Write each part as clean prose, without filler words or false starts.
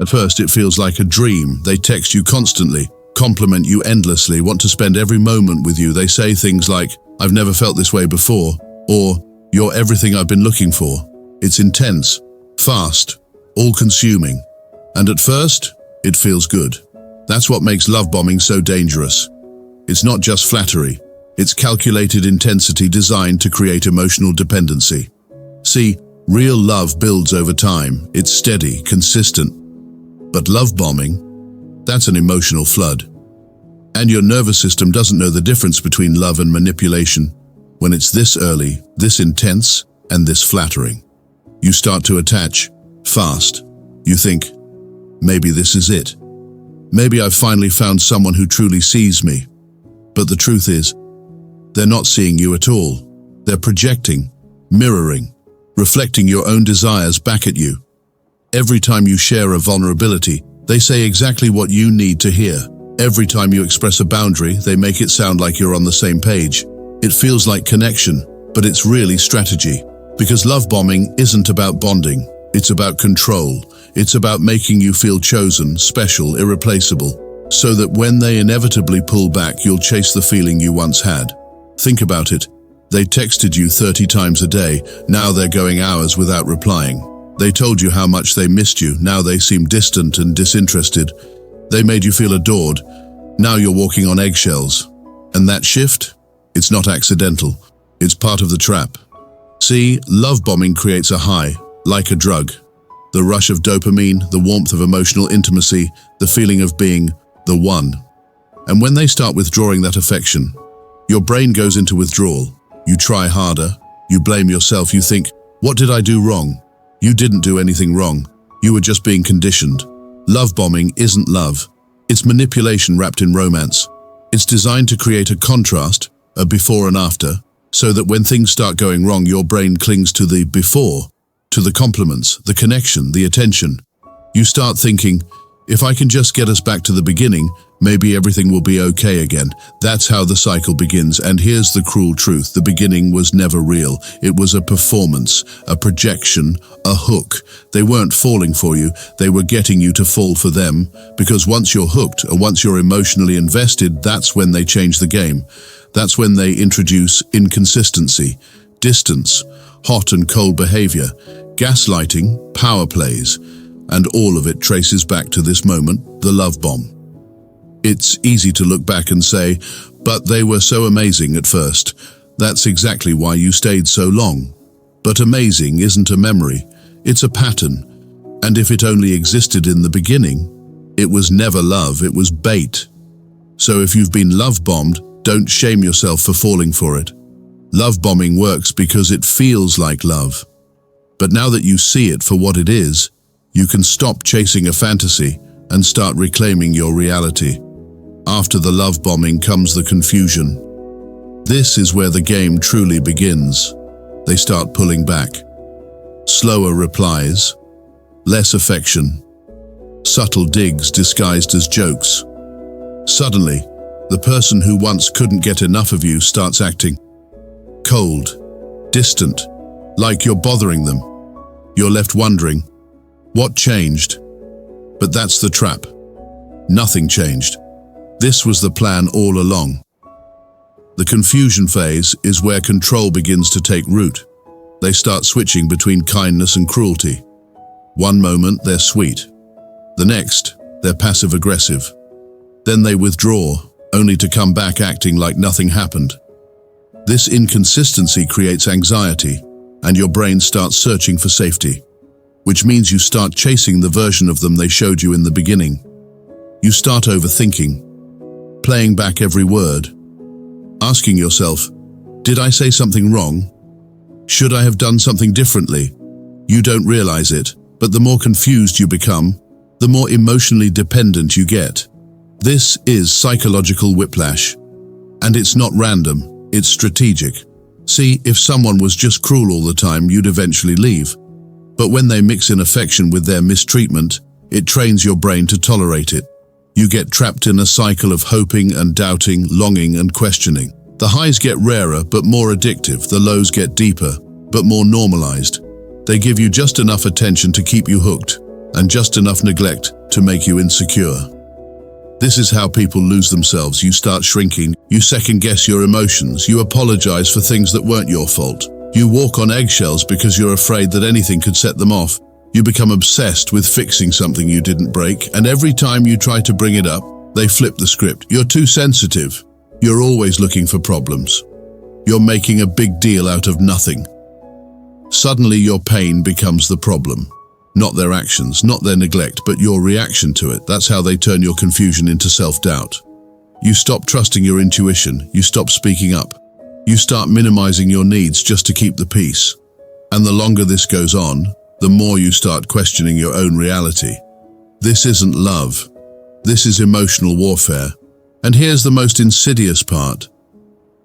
At first, it feels like a dream. They text you constantly, compliment you endlessly, want to spend every moment with you. They say things like, "I've never felt this way before," or "You're everything I've been looking for." It's intense, fast, all-consuming. And at first, it feels good. That's what makes love bombing so dangerous. It's not just flattery. It's calculated intensity designed to create emotional dependency. See, real love builds over time. It's steady, consistent. But love bombing, that's an emotional flood. And your nervous system doesn't know the difference between love and manipulation when it's this early, this intense, and this flattering. You start to attach fast. You think, maybe this is it. Maybe I've finally found someone who truly sees me. But the truth is, they're not seeing you at all. They're projecting, mirroring, reflecting your own desires back at you. Every time you share a vulnerability, they say exactly what you need to hear. Every time you express a boundary, they make it sound like you're on the same page. It feels like connection, but it's really strategy. Because love bombing isn't about bonding. It's about control. It's about making you feel chosen, special, irreplaceable, so that when they inevitably pull back, you'll chase the feeling you once had. Think about it. They texted you 30 times a day. Now they're going hours without replying. They told you how much they missed you. Now they seem distant and disinterested. They made you feel adored. Now you're walking on eggshells. And that shift? It's not accidental. It's part of the trap. See, love bombing creates a high, like a drug. The rush of dopamine, the warmth of emotional intimacy, the feeling of being the one. And when they start withdrawing that affection, your brain goes into withdrawal. You try harder. You blame yourself. You think, what did I do wrong? You didn't do anything wrong. You were just being conditioned. Love bombing isn't love. It's manipulation wrapped in romance. It's designed to create a contrast, a before and after, so that when things start going wrong, your brain clings to the before, to the compliments, the connection, the attention. You start thinking, if I can just get us back to the beginning, maybe everything will be okay again. That's how the cycle begins. And here's the cruel truth. The beginning was never real. It was a performance, a projection, a hook. They weren't falling for you. They were getting you to fall for them. Because once you're hooked, or once you're emotionally invested, that's when they change the game. That's when they introduce inconsistency, distance, hot and cold behavior, gaslighting, power plays. And all of it traces back to this moment, the love bomb. It's easy to look back and say, but they were so amazing at first. That's exactly why you stayed so long. But amazing isn't a memory, it's a pattern. And if it only existed in the beginning, it was never love, it was bait. So if you've been love bombed, don't shame yourself for falling for it. Love bombing works because it feels like love. But now that you see it for what it is, you can stop chasing a fantasy and start reclaiming your reality. After the love bombing comes the confusion. This is where the game truly begins. They start pulling back. Slower replies, less affection, subtle digs disguised as jokes. Suddenly, the person who once couldn't get enough of you starts acting cold, distant, like you're bothering them. You're left wondering, what changed? But that's the trap. Nothing changed. This was the plan all along. The confusion phase is where control begins to take root. They start switching between kindness and cruelty. One moment they're sweet. The next, they're passive-aggressive. Then they withdraw, only to come back acting like nothing happened. This inconsistency creates anxiety, and your brain starts searching for safety. Which means you start chasing the version of them they showed you in the beginning. You start overthinking, playing back every word, asking yourself, did I say something wrong? Should I have done something differently? You don't realize it, but the more confused you become, the more emotionally dependent you get. This is psychological whiplash. And it's not random, it's strategic. See, if someone was just cruel all the time, you'd eventually leave. But when they mix in affection with their mistreatment, it trains your brain to tolerate it. You get trapped in a cycle of hoping and doubting, longing and questioning. The highs get rarer but more addictive, the lows get deeper but more normalized. They give you just enough attention to keep you hooked. and just enough neglect to make you insecure. This is how people lose themselves. You start shrinking, you second-guess your emotions, you apologize for things that weren't your fault. You walk on eggshells because you're afraid that anything could set them off. You become obsessed with fixing something you didn't break, and every time you try to bring it up, they flip the script. You're too sensitive. You're always looking for problems. You're making a big deal out of nothing. Suddenly your pain becomes the problem. Not their actions, not their neglect, but your reaction to it. That's how they turn your confusion into self-doubt. You stop trusting your intuition. You stop speaking up. You start minimizing your needs just to keep the peace. And the longer this goes on, the more you start questioning your own reality. This isn't love. This is emotional warfare. And here's the most insidious part.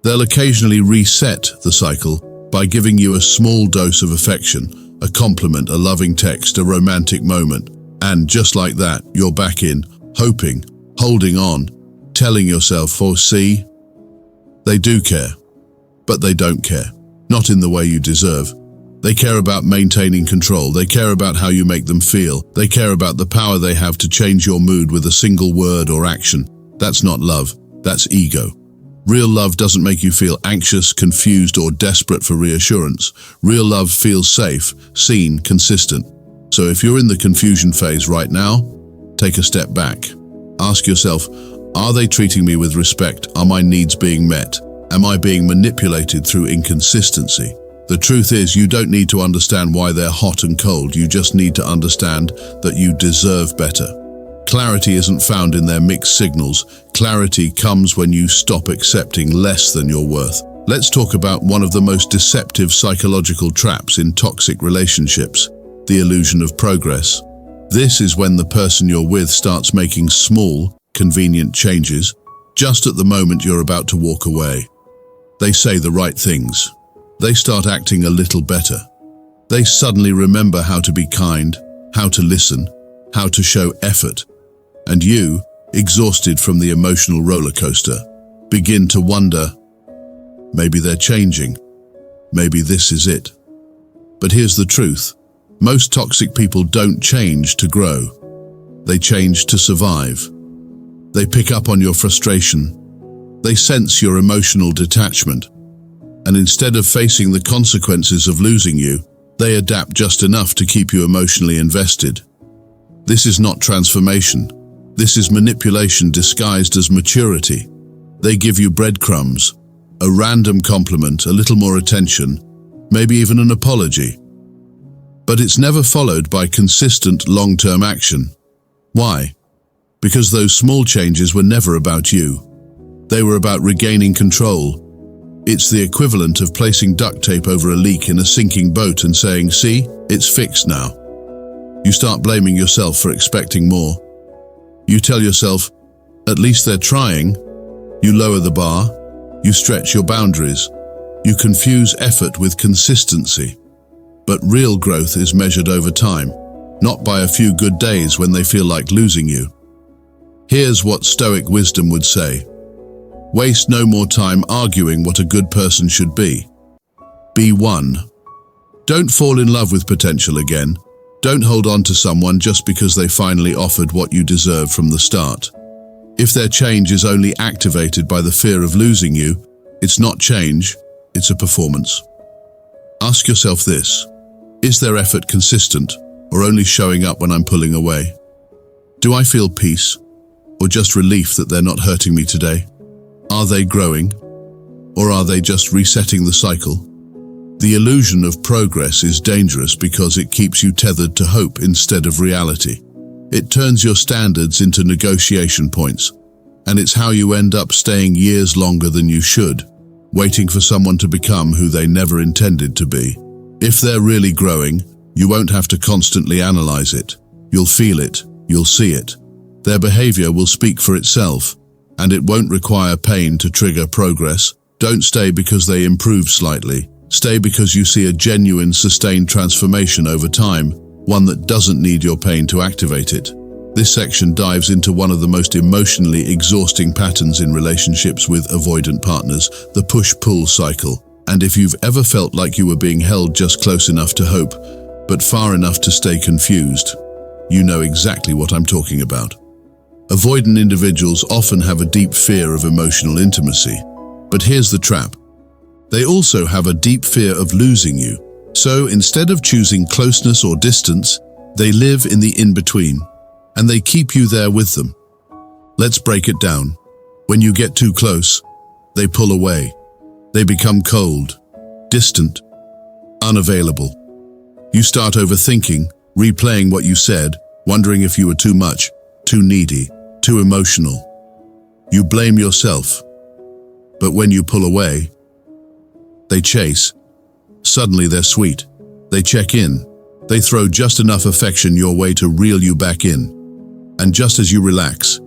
They'll occasionally reset the cycle by giving you a small dose of affection, a compliment, a loving text, a romantic moment. And just like that, you're back in, hoping, holding on, telling yourself, oh, see, they do care. But they don't care. Not in the way you deserve. They care about maintaining control. They care about how you make them feel. They care about the power they have to change your mood with a single word or action. That's not love. That's ego. Real love doesn't make you feel anxious, confused, or desperate for reassurance. Real love feels safe, seen, consistent. So if you're in the confusion phase right now, take a step back. Ask yourself, are they treating me with respect? Are my needs being met? Am I being manipulated through inconsistency? The truth is, you don't need to understand why they're hot and cold. You just need to understand that you deserve better. Clarity isn't found in their mixed signals. Clarity comes when you stop accepting less than your worth. Let's talk about one of the most deceptive psychological traps in toxic relationships, the illusion of progress. This is when the person you're with starts making small, convenient changes, just at the moment you're about to walk away. They say the right things. They start acting a little better. They suddenly remember how to be kind, how to listen, how to show effort. And you, exhausted from the emotional roller coaster, begin to wonder, maybe they're changing. Maybe this is it. But here's the truth. Most toxic people don't change to grow. They change to survive. They pick up on your frustration. They sense your emotional detachment. And instead of facing the consequences of losing you, they adapt just enough to keep you emotionally invested. This is not transformation. This is manipulation disguised as maturity. They give you breadcrumbs, a random compliment, a little more attention, maybe even an apology. But it's never followed by consistent long-term action. Why? Because those small changes were never about you. They were about regaining control. It's the equivalent of placing duct tape over a leak in a sinking boat and saying, see, it's fixed now. You start blaming yourself for expecting more. You tell yourself, at least they're trying. You lower the bar. You stretch your boundaries. You confuse effort with consistency. But real growth is measured over time, not by a few good days when they feel like losing you. Here's what Stoic wisdom would say. Waste no more time arguing what a good person should be. Be one. Don't fall in love with potential again. Don't hold on to someone just because they finally offered what you deserved from the start. If their change is only activated by the fear of losing you, it's not change, it's a performance. Ask yourself this. Is their effort consistent or only showing up when I'm pulling away? Do I feel peace or just relief that they're not hurting me today? Are they growing, or are they just resetting the cycle? The illusion of progress is dangerous because it keeps you tethered to hope instead of reality. It turns your standards into negotiation points, and it's how you end up staying years longer than you should, waiting for someone to become who they never intended to be. If they're really growing, you won't have to constantly analyze it. You'll feel it, you'll see it. Their behavior will speak for itself, and it won't require pain to trigger progress. Don't stay because they improve slightly. Stay because you see a genuine, sustained transformation over time, one that doesn't need your pain to activate it. This section dives into one of the most emotionally exhausting patterns in relationships with avoidant partners, the push-pull cycle. And if you've ever felt like you were being held just close enough to hope, but far enough to stay confused, you know exactly what I'm talking about. Avoidant individuals often have a deep fear of emotional intimacy. But here's the trap. They also have a deep fear of losing you. So instead of choosing closeness or distance, they live in the in-between, and they keep you there with them. Let's break it down. When you get too close, they pull away. They become cold, distant, unavailable. You start overthinking, replaying what you said, wondering if you were too much, too needy, too emotional. You blame yourself. But when you pull away, they chase. Suddenly they're sweet. They check in. They throw just enough affection your way to reel you back in. And just as you relax,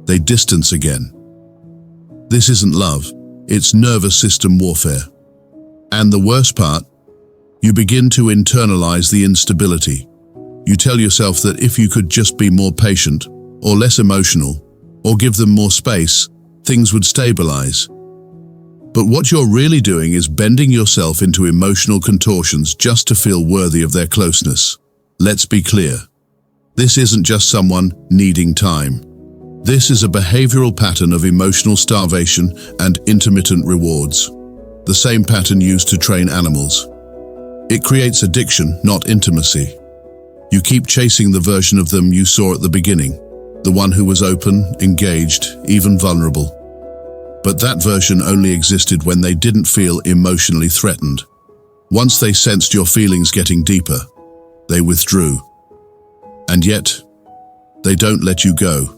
they distance again. This isn't love, it's nervous system warfare. And the worst part, you begin to internalize the instability. You tell yourself that if you could just be more patient, or less emotional, or give them more space, things would stabilize. But what you're really doing is bending yourself into emotional contortions just to feel worthy of their closeness. Let's be clear. This isn't just someone needing time. This is a behavioral pattern of emotional starvation and intermittent rewards. The same pattern used to train animals. It creates addiction, not intimacy. You keep chasing the version of them you saw at the beginning, the one who was open, engaged, even vulnerable. But that version only existed when they didn't feel emotionally threatened. Once they sensed your feelings getting deeper, they withdrew. And yet, they don't let you go.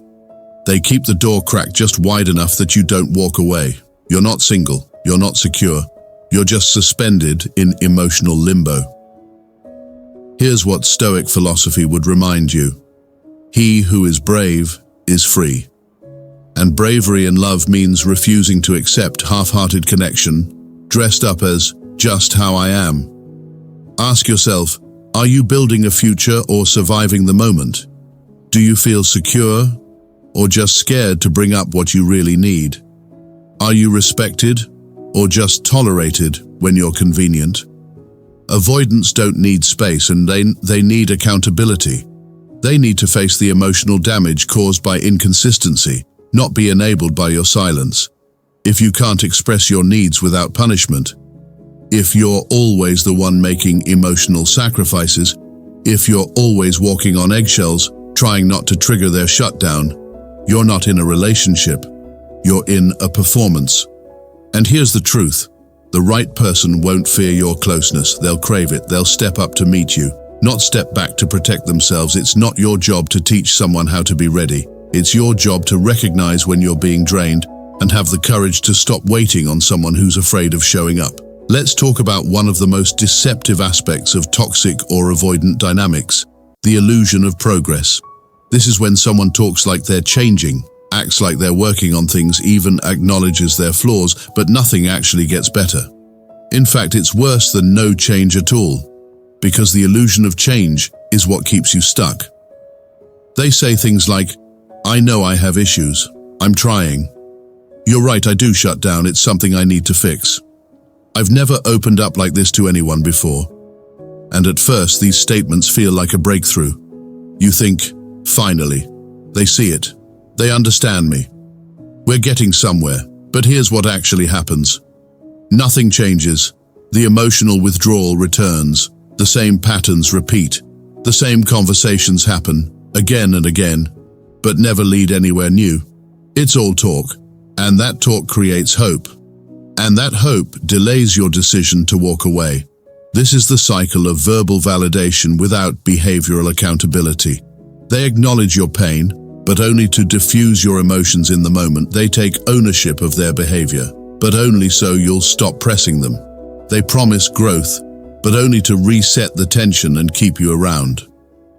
They keep the door cracked just wide enough that you don't walk away. You're not single, you're not secure, you're just suspended in emotional limbo. Here's what Stoic philosophy would remind you. He who is brave is free. And bravery in love means refusing to accept half-hearted connection, dressed up as just how I am. Ask yourself, are you building a future or surviving the moment? Do you feel secure or just scared to bring up what you really need? Are you respected or just tolerated when you're convenient? Avoidants don't need space, and they need accountability. They need to face the emotional damage caused by inconsistency, not be enabled by your silence. If you can't express your needs without punishment, if you're always the one making emotional sacrifices, if you're always walking on eggshells, trying not to trigger their shutdown, you're not in a relationship, you're in a performance. And here's the truth, the right person won't fear your closeness, they'll crave it, they'll step up to meet you, not step back to protect themselves. It's not your job to teach someone how to be ready. It's your job to recognize when you're being drained and have the courage to stop waiting on someone who's afraid of showing up. Let's talk about one of the most deceptive aspects of toxic or avoidant dynamics, the illusion of progress. This is when someone talks like they're changing, acts like they're working on things, even acknowledges their flaws, but nothing actually gets better. In fact, it's worse than no change at all, because the illusion of change is what keeps you stuck. They say things like, I know I have issues. I'm trying. You're right, I do shut down. It's something I need to fix. I've never opened up like this to anyone before. And at first, these statements feel like a breakthrough. You think, finally, they see it. They understand me. We're getting somewhere. But here's what actually happens. Nothing changes. The emotional withdrawal returns. The same patterns repeat. The same conversations happen again and again, but never lead anywhere new. It's all talk, and that talk creates hope. And that hope delays your decision to walk away. This is the cycle of verbal validation without behavioral accountability. They acknowledge your pain, but only to diffuse your emotions in the moment. They take ownership of their behavior, but only so you'll stop pressing them. They promise growth, but only to reset the tension and keep you around.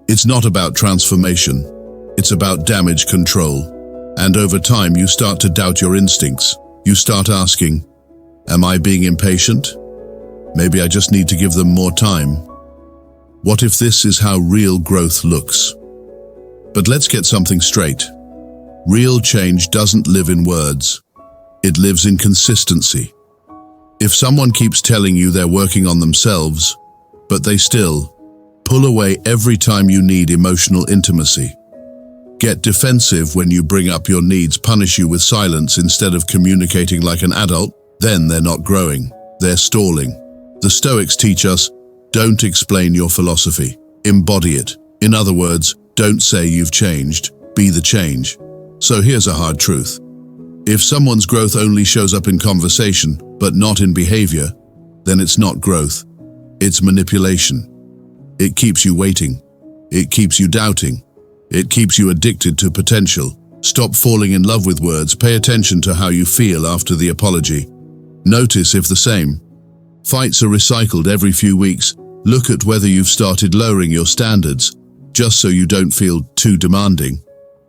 It's not about transformation. It's about damage control. And over time, you start to doubt your instincts. You start asking, am I being impatient? Maybe I just need to give them more time. What if this is how real growth looks? But let's get something straight. Real change doesn't live in words. It lives in consistency. If someone keeps telling you they're working on themselves, but they still Pull away every time you need emotional intimacy. Get defensive when you bring up your needs, punish you with silence instead of communicating like an adult. Then they're not growing, they're stalling. The Stoics teach us, don't explain your philosophy, embody it. In other words, don't say you've changed, be the change. So here's a hard truth. If someone's growth only shows up in conversation, but not in behavior, then it's not growth, it's manipulation. It keeps you waiting. It keeps you doubting. It keeps you addicted to potential. Stop falling in love with words. Pay attention to how you feel after the apology. Notice if the same. Fights are recycled every few weeks. Look at whether you've started lowering your standards, just so you don't feel too demanding.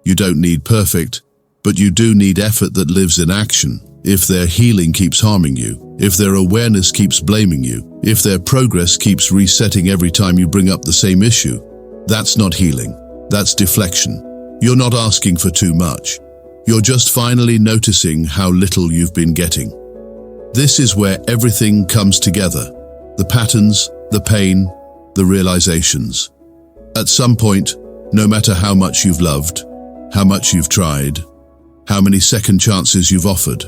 You don't need perfect, but you do need effort that lives in action. If their healing keeps harming you, if their awareness keeps blaming you, if their progress keeps resetting every time you bring up the same issue, that's not healing, that's deflection. You're not asking for too much. You're just finally noticing how little you've been getting. This is where everything comes together. The patterns, the pain, the realizations. At some point, no matter how much you've loved, how much you've tried, how many second chances you've offered,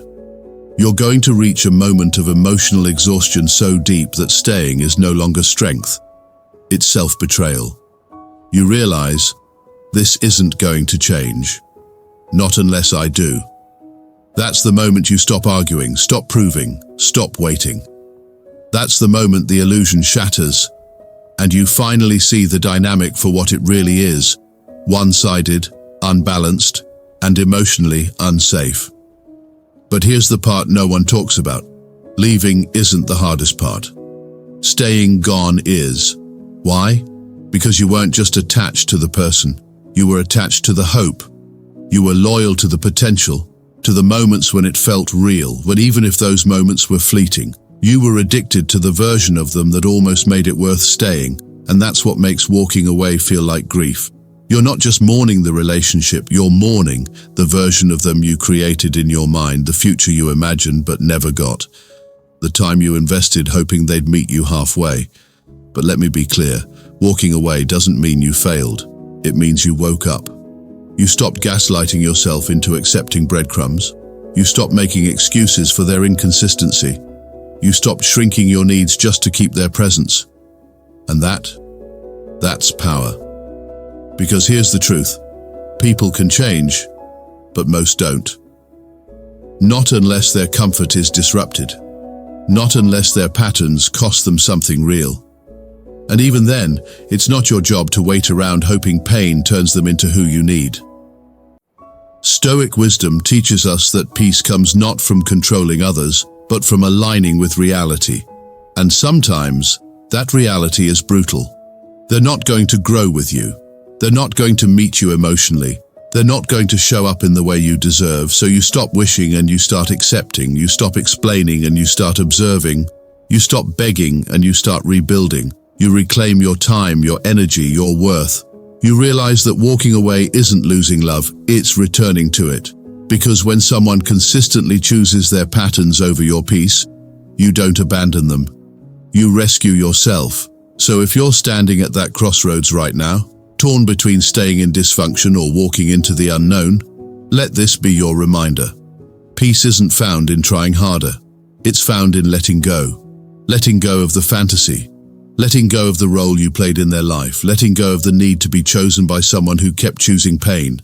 you're going to reach a moment of emotional exhaustion so deep that staying is no longer strength. It's self-betrayal. You realize, this isn't going to change. Not unless I do. That's the moment you stop arguing, stop proving, stop waiting. That's the moment the illusion shatters, and you finally see the dynamic for what it really is: one-sided, unbalanced, and emotionally unsafe. But here's the part no one talks about. Leaving isn't the hardest part. Staying gone is. Why? Because you weren't just attached to the person. You were attached to the hope. You were loyal to the potential, to the moments when it felt real, when even if those moments were fleeting, you were addicted to the version of them that almost made it worth staying, and that's what makes walking away feel like grief. You're not just mourning the relationship, you're mourning the version of them you created in your mind, the future you imagined but never got, the time you invested hoping they'd meet you halfway. But let me be clear, walking away doesn't mean you failed. It means you woke up. You stopped gaslighting yourself into accepting breadcrumbs. You stopped making excuses for their inconsistency. You stopped shrinking your needs just to keep their presence. And that's power. Because here's the truth. People can change, but most don't. Not unless their comfort is disrupted. Not unless their patterns cost them something real. And even then, it's not your job to wait around hoping pain turns them into who you need. Stoic wisdom teaches us that peace comes not from controlling others, but from aligning with reality. And sometimes, that reality is brutal. They're not going to grow with you. They're not going to meet you emotionally. They're not going to show up in the way you deserve, so you stop wishing and you start accepting, you stop explaining and you start observing, you stop begging and you start rebuilding. You reclaim your time, your energy, your worth. You realize that walking away isn't losing love, it's returning to it. Because when someone consistently chooses their patterns over your peace, you don't abandon them. You rescue yourself. So if you're standing at that crossroads right now, torn between staying in dysfunction or walking into the unknown, let this be your reminder. Peace isn't found in trying harder. It's found in letting go. Letting go of the fantasy. Letting go of the role you played in their life. Letting go of the need to be chosen by someone who kept choosing pain.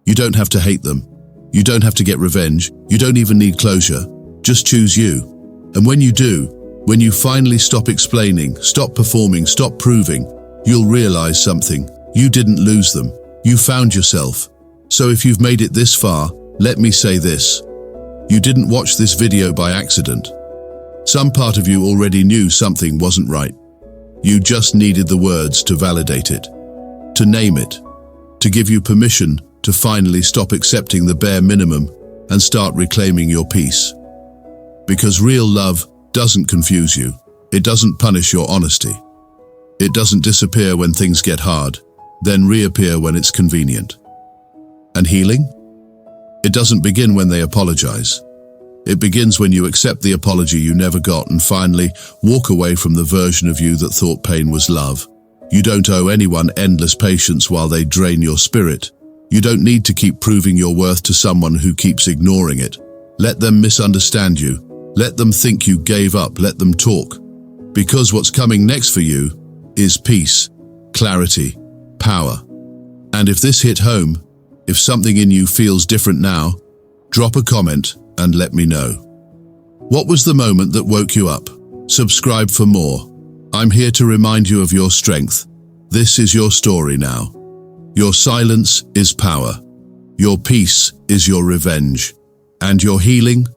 You don't have to hate them. You don't have to get revenge. You don't even need closure. Just choose you. And when you do, when you finally stop explaining, stop performing, stop proving, you'll realize something. You didn't lose them. You found yourself. So if you've made it this far, let me say this. You didn't watch this video by accident. Some part of you already knew something wasn't right. You just needed the words to validate it, to name it, to give you permission to finally stop accepting the bare minimum and start reclaiming your peace. Because real love doesn't confuse you. It doesn't punish your honesty. It doesn't disappear when things get hard, then reappear when it's convenient. And healing? It doesn't begin when they apologize. It begins when you accept the apology you never got and finally walk away from the version of you that thought pain was love. You don't owe anyone endless patience while they drain your spirit. You don't need to keep proving your worth to someone who keeps ignoring it. Let them misunderstand you. Let them think you gave up. Let them talk. Because what's coming next for you is peace, clarity, power. And if this hit home, if something in you feels different now, drop a comment and let me know. What was the moment that woke you up? Subscribe for more. I'm here to remind you of your strength. This is your story now. Your silence is power. Your peace is your revenge. And your healing,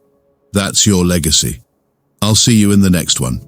that's your legacy. I'll see you in the next one.